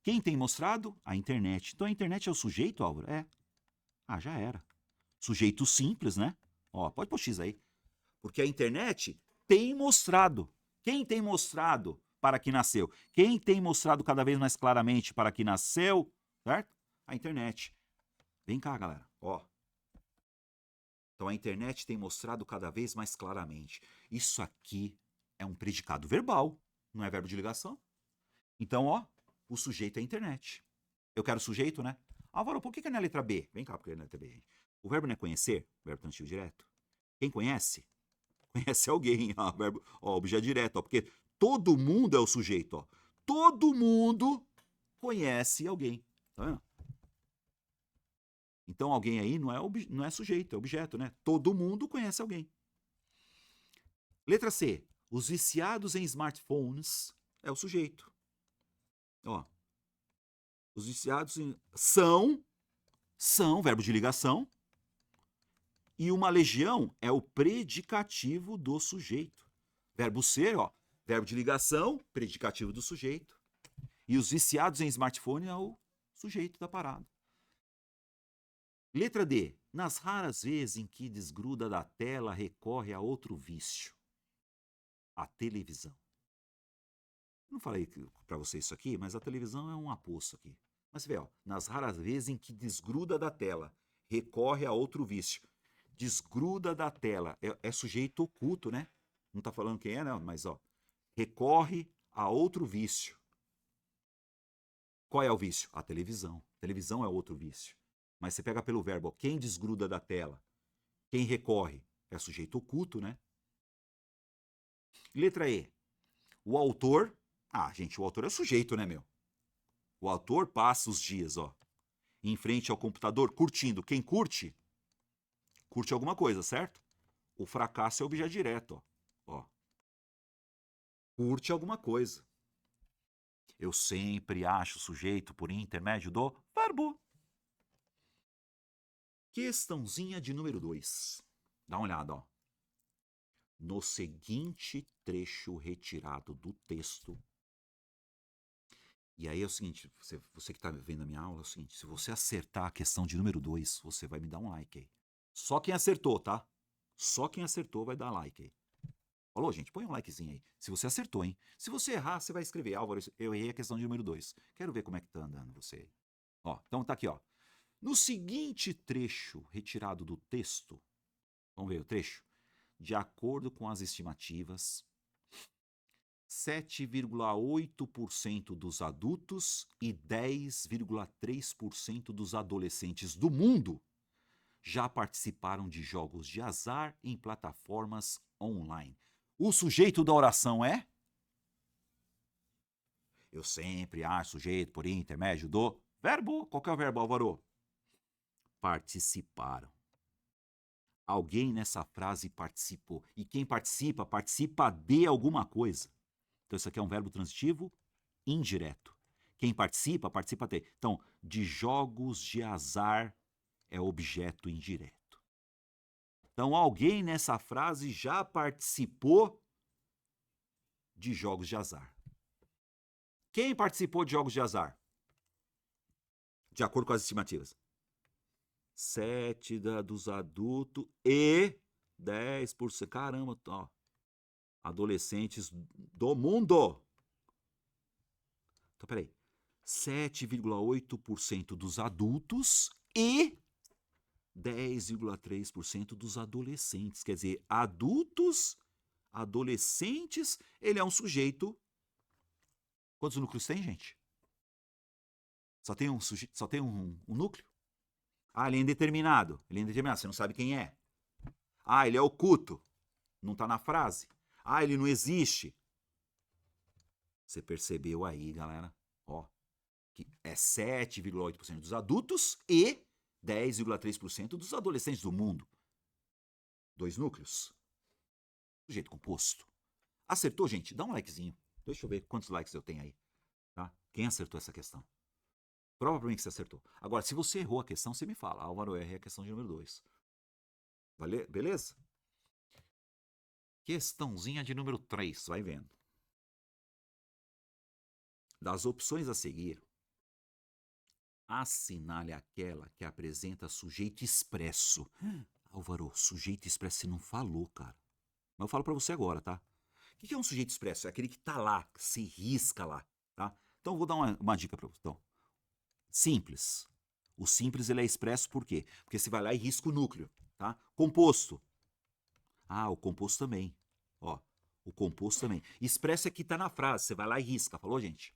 Quem tem mostrado? A internet. Então a internet é o sujeito, Álvaro? É. Ah, já era. Sujeito simples, né? Ó, pode pôr X aí. Porque a internet tem mostrado. Quem tem mostrado para que nasceu? Quem tem mostrado cada vez mais claramente para que nasceu? Certo? A internet. Vem cá, galera. Ó. Então a internet tem mostrado cada vez mais claramente. Isso aqui é um predicado verbal, não é verbo de ligação. Então, ó, o sujeito é a internet. Eu quero sujeito, né? Álvaro, por que não é a letra B? Vem cá, porque é a letra B. O verbo não é conhecer, verbo transitivo direto. Quem conhece? Conhece alguém, ó, verbo, ó, objeto direto, ó, porque todo mundo é o sujeito, ó. Todo mundo conhece alguém. Tá vendo? Então alguém aí não é sujeito, é objeto, né? Todo mundo conhece alguém. Letra C. Os viciados em smartphones é o sujeito. Ó. Os viciados são verbo de ligação. E uma legião é o predicativo do sujeito. Verbo ser, ó, verbo de ligação, predicativo do sujeito. E os viciados em smartphone é o sujeito da parada. Letra D. Nas raras vezes em que desgruda da tela, recorre a outro vício. A televisão. Não falei para você isso aqui, mas a televisão é um aposto aqui. Mas você vê, ó, nas raras vezes em que desgruda da tela, recorre a outro vício. Desgruda da tela. É sujeito oculto, né? Não tá falando quem é, não, mas ó. Recorre a outro vício. Qual é o vício? A televisão. A televisão é outro vício. Mas você pega pelo verbo, ó, quem desgruda da tela? Quem recorre? É sujeito oculto, né? Letra E. O autor. Ah, gente, o autor é o sujeito, né, meu? O autor passa os dias, ó, em frente ao computador, curtindo. Quem curte? Curte alguma coisa, certo? O fracasso é objeto direto, ó. Curte alguma coisa. Eu sempre acho sujeito por intermédio do verbo. Questãozinha de número 2. Dá uma olhada, ó. No seguinte trecho retirado do texto. E aí é o seguinte, você que está vendo a minha aula, é o seguinte, se você acertar a questão de número 2, você vai me dar um like aí. Só quem acertou, tá? Só quem acertou vai dar like aí. Falou, gente? Põe um likezinho aí. Se você acertou, hein? Se você errar, você vai escrever, Álvaro, eu errei a questão de número 2. Quero ver como é que tá andando você aí. Ó, então tá aqui, ó. No seguinte trecho retirado do texto, vamos ver o trecho? De acordo com as estimativas, 7,8% dos adultos e 10,3% dos adolescentes do mundo já participaram de jogos de azar em plataformas online. O sujeito da oração é? Eu sempre acho sujeito por intermédio do verbo. Qual que é o verbo, Álvaro? Participaram. Alguém nessa frase participou. E quem participa, participa de alguma coisa. Então, isso aqui é um verbo transitivo indireto. Quem participa, participa de. Então, de jogos de azar é objeto indireto. Então, alguém nessa frase já participou de jogos de azar. Quem participou de jogos de azar? De acordo com as estimativas. 7 dos adultos e 10%. Caramba, ó. Adolescentes do mundo. Então, peraí. 7,8% dos adultos e 10,3% dos adolescentes. Quer dizer, adultos, adolescentes, ele é um sujeito. Quantos núcleos tem, gente? Só tem um sujeito, só tem um núcleo? Ah, ele é indeterminado. Ele é indeterminado, você não sabe quem é. Ah, ele é oculto. Não está na frase. Ah, ele não existe. Você percebeu aí, galera? Ó, que é 7,8% dos adultos e 10,3% dos adolescentes do mundo. 2 núcleos. Sujeito composto. Acertou, gente? Dá um likezinho. Deixa eu ver quantos likes eu tenho aí. Tá? Quem acertou essa questão? Prova pra mim que você acertou. Agora, se você errou a questão, você me fala. Álvaro, eu errei a questão de número 2. Beleza? Questãozinha de número 3, vai vendo. Das opções a seguir, assinale aquela que apresenta sujeito expresso. Álvaro, sujeito expresso você não falou, cara. Mas eu falo pra você agora, tá? O que é um sujeito expresso? É aquele que tá lá, que se risca lá, tá? Então eu vou dar uma dica pra você. Então, simples. O simples ele é expresso por quê? Porque você vai lá e risca o núcleo, tá? Composto. Ah, o composto também. Ó, o composto também. Expresso é que tá na frase, você vai lá e risca, falou, gente?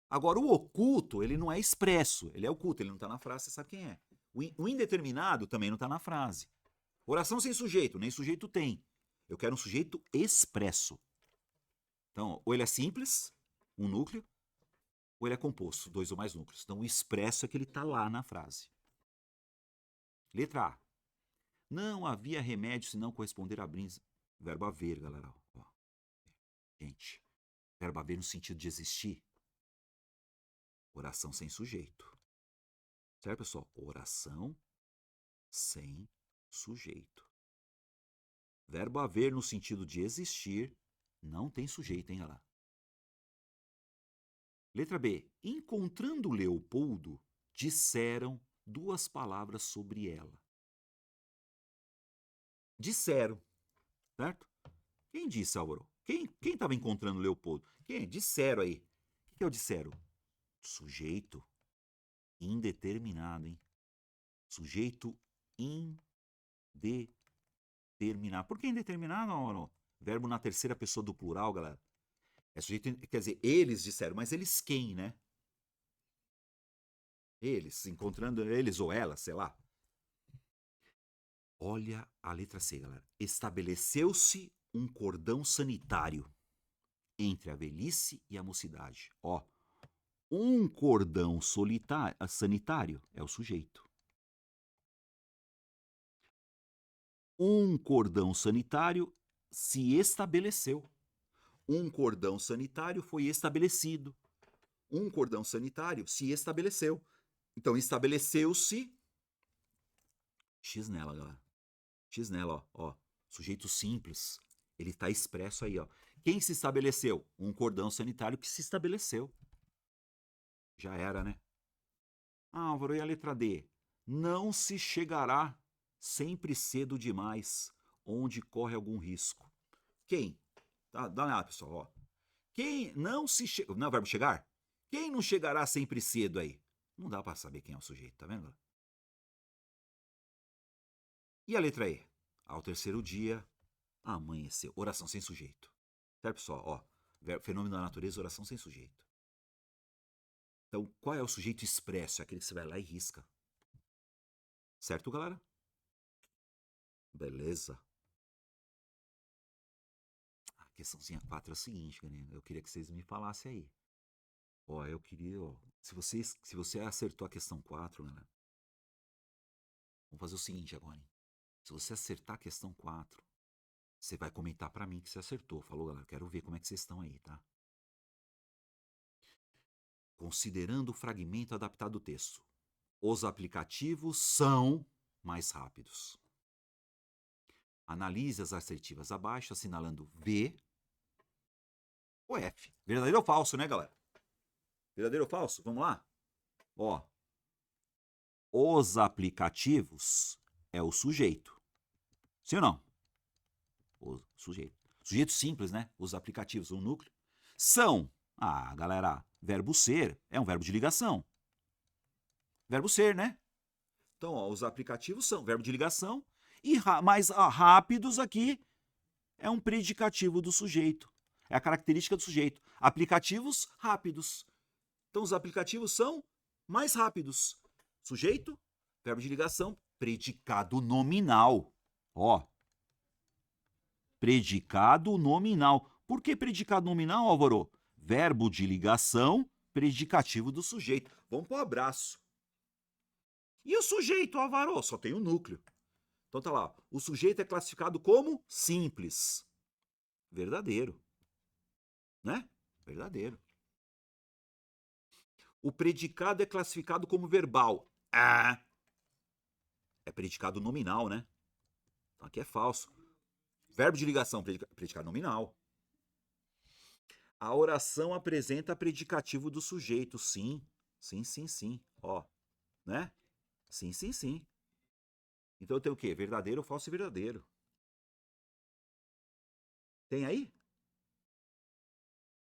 Agora, o oculto, ele não é expresso, ele é oculto, ele não tá na frase, você sabe quem é. O indeterminado também não tá na frase. Oração sem sujeito, nem sujeito tem. Eu quero um sujeito expresso. Então, ou ele é simples, um núcleo, ou ele é composto, 2 ou mais núcleos. Então, o expresso é que ele tá lá na frase. Letra A. Não havia remédio se não corresponder a brisa. Verbo haver, galera. Ó. Gente, verbo haver no sentido de existir. Oração sem sujeito. Certo, pessoal? Oração sem sujeito. Verbo haver no sentido de existir não tem sujeito, hein, galera? Letra B. Encontrando Leopoldo, disseram 2 palavras sobre ela. Disseram, certo? Quem disse, Álvaro? Quem estava encontrando Leopoldo? Quem? Disseram aí. O que é o disseram? Sujeito indeterminado, hein? Sujeito indeterminado. Por que indeterminado, Álvaro? Verbo na terceira pessoa do plural, galera. É sujeito, quer dizer, eles disseram, mas eles quem, né? Eles, encontrando eles ou ela, sei lá. Olha a letra C, galera. Estabeleceu-se um cordão sanitário entre a velhice e a mocidade. Ó, um cordão sanitário é o sujeito. Um cordão sanitário se estabeleceu. Um cordão sanitário foi estabelecido. Um cordão sanitário se estabeleceu. Então, estabeleceu-se. X nela, galera. X nela, ó. Sujeito simples. Ele está expresso aí, ó. Quem se estabeleceu? Um cordão sanitário que se estabeleceu. Já era, né? Álvaro, e a letra D? Não se chegará sempre cedo demais, onde corre algum risco. Quem? Dá uma olhada, pessoal, ó. Quem não se... Não é o verbo chegar? Quem não chegará sempre cedo aí? Não dá para saber quem é o sujeito, tá vendo? E a letra E? Ao terceiro dia, amanheceu. Oração sem sujeito. Certo, pessoal? Ó, fenômeno da natureza, oração sem sujeito. Então, qual é o sujeito expresso? É aquele que você vai lá e risca. Certo, galera? Beleza. A questãozinha 4 é o seguinte, galera. Eu queria que vocês me falassem aí. Ó, eu queria, ó, se você acertou a questão 4, galera, vamos fazer o seguinte agora, hein? Se você acertar a questão 4, você vai comentar pra mim que você acertou. Falou, galera? Quero ver como é que vocês estão aí, tá? Considerando o fragmento adaptado do texto, os aplicativos são mais rápidos. Analise as assertivas abaixo, assinalando V ou F. Verdadeiro ou falso, né, galera? Verdadeiro ou falso? Vamos lá? Ó. Os aplicativos é o sujeito. Sim ou não? O sujeito. Sujeito simples, né? Os aplicativos, o núcleo. São. Ah, galera, verbo ser é um verbo de ligação. Verbo ser, né? Então, ó, os aplicativos são verbo de ligação. E mais rápidos aqui é um predicativo do sujeito. É a característica do sujeito. Aplicativos rápidos. Então, os aplicativos são mais rápidos. Sujeito, verbo de ligação, predicado nominal. Ó. Predicado nominal. Por que predicado nominal, Álvaro? Verbo de ligação, predicativo do sujeito. Vamos para o abraço. E o sujeito, Álvaro? Só tem o núcleo. Então tá lá. O sujeito é classificado como simples. Verdadeiro. Né? Verdadeiro. O predicado é classificado como verbal. Ah. É predicado nominal, né? Então aqui é falso. Verbo de ligação, predicado nominal. A oração apresenta predicativo do sujeito. Sim. Sim, sim, sim. Ó. Né? Sim, sim, sim. Então tem o quê? Verdadeiro, falso e verdadeiro. Tem aí?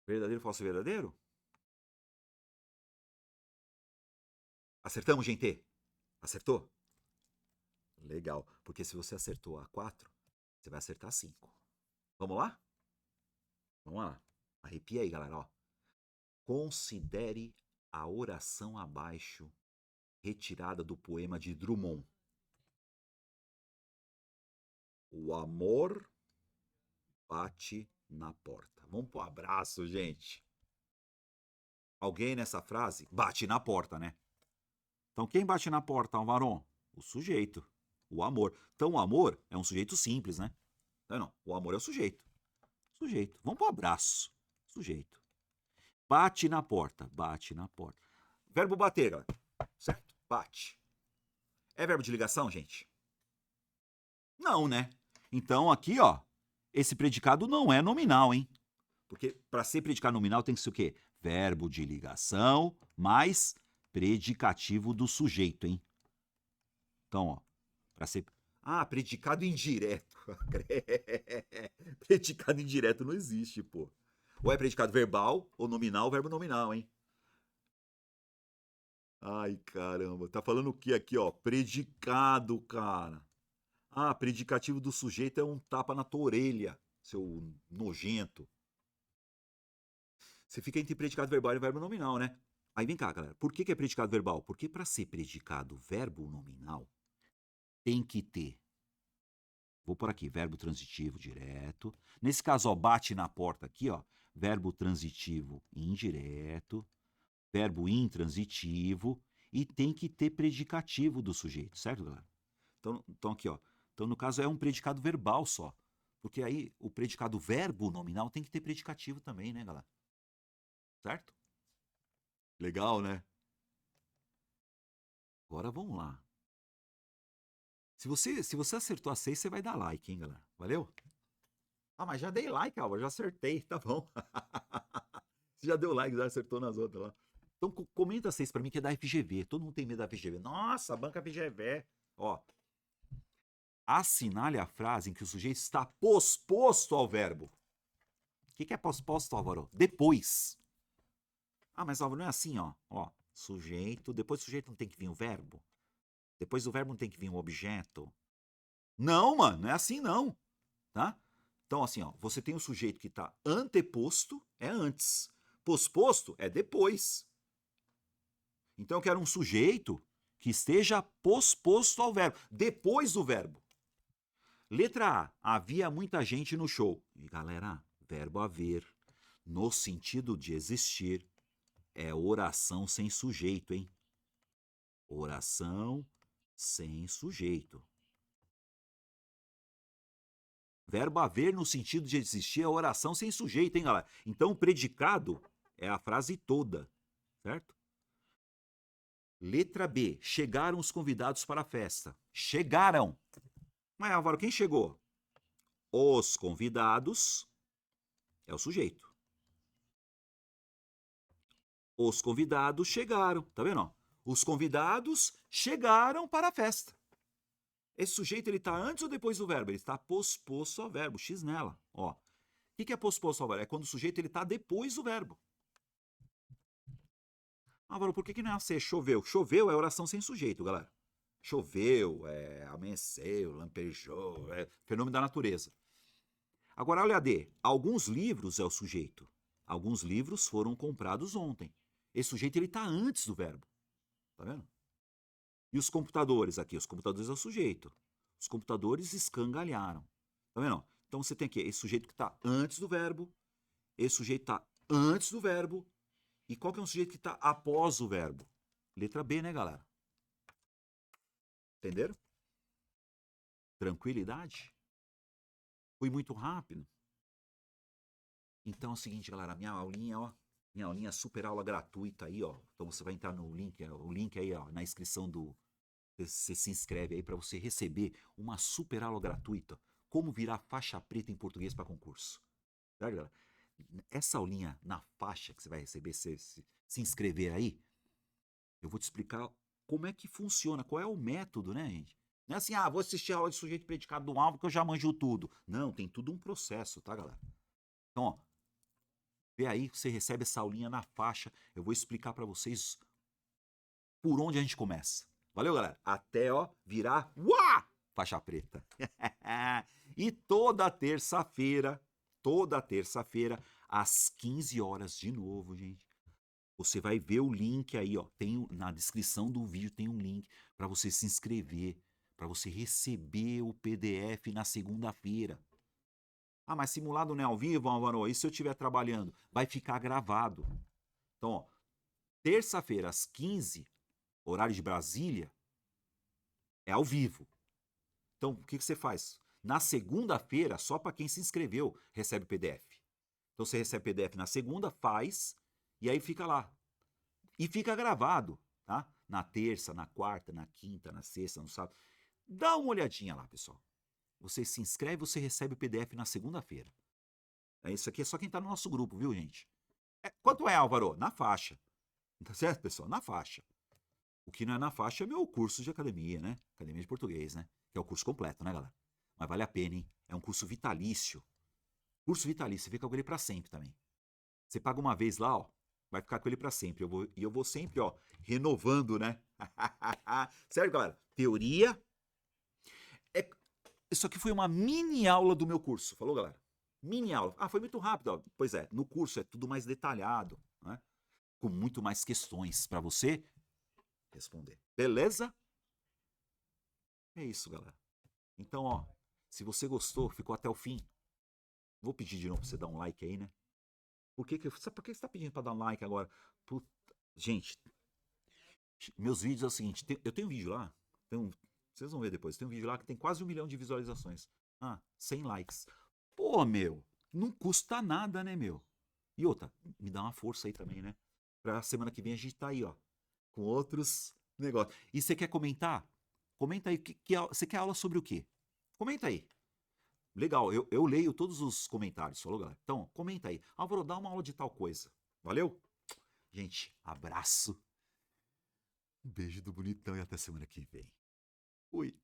Verdadeiro, falso e verdadeiro? Acertamos, gente? Acertou? Legal. Porque se você acertou a 4, você vai acertar a 5. Vamos lá? Vamos lá. Arrepia aí, galera. Ó. Considere a oração abaixo retirada do poema de Drummond. O amor bate na porta. Vamos pro abraço, gente. Alguém nessa frase bate na porta, né? Então quem bate na porta, Alvaron? O sujeito. O amor. Então o amor é um sujeito simples, né? Não. O amor é o sujeito. Sujeito. Vamos pro abraço. Sujeito. Bate na porta. Bate na porta. Verbo bater, galera. Certo? Bate. É verbo de ligação, gente? Não, né? Então aqui, ó, esse predicado não é nominal, hein? Porque para ser predicado nominal tem que ser o quê? Verbo de ligação mais predicativo do sujeito, hein? Então, ó, para ser... Ah, predicado indireto. Predicado indireto não existe, pô. Ou é predicado verbal ou nominal, verbo nominal, hein? Ai, caramba. Tá falando o que aqui, ó? Predicado, cara. Ah, predicativo do sujeito é um tapa na tua orelha, seu nojento. Você fica entre predicado verbal e verbo nominal, né? Aí vem cá, galera. Por que é predicado verbal? Porque para ser predicado verbo nominal, tem que ter. Vou por aqui, verbo transitivo direto. Nesse caso, ó, bate na porta aqui, ó. Verbo transitivo indireto. Verbo intransitivo. E tem que ter predicativo do sujeito, certo, galera? Então aqui, ó. Então, no caso, é um predicado verbal só. Porque aí o predicado verbo nominal tem que ter predicativo também, né, galera? Certo? Legal, né? Agora vamos lá. Se você acertou a 6, você vai dar like, hein, galera? Valeu? Ah, mas já dei like, Álvaro, já acertei, tá bom. Você já deu like, já acertou nas outras lá. Então comenta 6 pra mim que é da FGV. Todo mundo tem medo da FGV. Nossa, banca FGV. Ó. Assinale a frase em que o sujeito está posposto ao verbo. O que é posposto, Álvaro? Depois. Ah, mas Álvaro, não é assim, ó. Ó, sujeito, depois do sujeito não tem que vir o verbo? Depois do verbo não tem que vir o objeto? Não, mano, não é assim não, tá? Então, assim, ó, você tem o sujeito que está anteposto, é antes. Posposto é depois. Então, eu quero um sujeito que esteja posposto ao verbo, depois do verbo. Letra A, havia muita gente no show. E galera, verbo haver, no sentido de existir, é oração sem sujeito, hein? Oração sem sujeito. Verbo haver no sentido de existir é oração sem sujeito, hein, galera? Então o predicado é a frase toda, certo? Letra B, chegaram os convidados para a festa. Chegaram. Mas, Álvaro, quem chegou? Os convidados é o sujeito. Os convidados chegaram, tá vendo? Ó? Os convidados chegaram para a festa. Esse sujeito, ele está antes ou depois do verbo? Ele está posposto ao verbo, X nela. Ó. O que é posposto ao verbo? É quando o sujeito está depois do verbo. Álvaro, por que não é assim? Choveu. Choveu é oração sem sujeito, galera. Choveu, amanheceu, lampejou, é fenômeno da natureza. Agora, olha a D. Alguns livros é o sujeito. Alguns livros foram comprados ontem. Esse sujeito, ele está antes do verbo. Tá vendo? E os computadores aqui? Os computadores é o sujeito. Os computadores escangalharam. Tá vendo? Então você tem aqui esse sujeito que está antes do verbo, esse sujeito está antes do verbo, e qual que é um sujeito que está após o verbo? Letra B, né, galera? Entenderam? Tranquilidade? Fui muito rápido? Então é o seguinte, galera, minha aulinha super aula gratuita aí, ó. Então você vai entrar no link, o link aí, ó, na inscrição do... Você se inscreve aí para você receber uma super aula gratuita. Como virar faixa preta em português para concurso. Tá, galera? Essa aulinha na faixa que você vai receber, se inscrever aí, eu vou te explicar como é que funciona, qual é o método, né, gente? Não é assim, vou assistir a aula de sujeito predicado do alvo que eu já manjo tudo. Não, tem tudo um processo, tá, galera? Então, ó, vê aí, você recebe essa aulinha na faixa, eu vou explicar para vocês por onde a gente começa. Valeu, galera? Até, ó, virar faixa preta. E toda terça-feira, às 15 horas de novo, gente, você vai ver o link aí, ó. Na descrição do vídeo tem um link para você se inscrever, para você receber o PDF na segunda-feira. Mas simulado não é ao vivo, Álvaro? E se eu estiver trabalhando? Vai ficar gravado. Então, ó, terça-feira, às 15, horário de Brasília, é ao vivo. Então, o que você faz? Na segunda-feira, só para quem se inscreveu, recebe o PDF. Então, você recebe o PDF na segunda, faz, e aí fica lá. E fica gravado, tá? Na terça, na quarta, na quinta, na sexta, no sábado. Dá uma olhadinha lá, pessoal. Você se inscreve, você recebe o PDF na segunda-feira. Isso aqui é só quem tá no nosso grupo, viu, gente? Quanto é, Álvaro? Na faixa. Tá certo, pessoal? Na faixa. O que não é na faixa é meu curso de academia, né? Academia de português, né? Que é o curso completo, né, galera? Mas vale a pena, hein? É um curso vitalício. Curso vitalício, você fica com ele pra sempre também. Você paga uma vez lá, ó, vai ficar com ele pra sempre. Eu vou sempre, ó, renovando, né? Certo, galera? Teoria. Isso aqui foi uma mini aula do meu curso. Falou, galera? Mini aula. Foi muito rápido, ó. Pois é, no curso é tudo mais detalhado, né? Com muito mais questões para você responder. Beleza? É isso, galera. Então, ó, se você gostou, ficou até o fim, vou pedir de novo pra você dar um like aí, né? Sabe por que você tá pedindo pra dar um like agora? Puta, gente, meus vídeos é o seguinte, eu tenho um vídeo lá, vocês vão ver depois, tem um vídeo lá que tem quase 1 milhão de visualizações. 100 likes. Pô, meu, não custa nada, né, meu? E outra, me dá uma força aí também, né? Pra semana que vem a gente tá aí, ó, com outros negócios. E você quer comentar? Comenta aí, você quer aula sobre o quê? Comenta aí. Legal, eu leio todos os comentários, falou, galera? Então, comenta aí. Álvaro, dá uma aula de tal coisa. Valeu? Gente, abraço. Um beijo do bonitão e até semana que vem. Fui.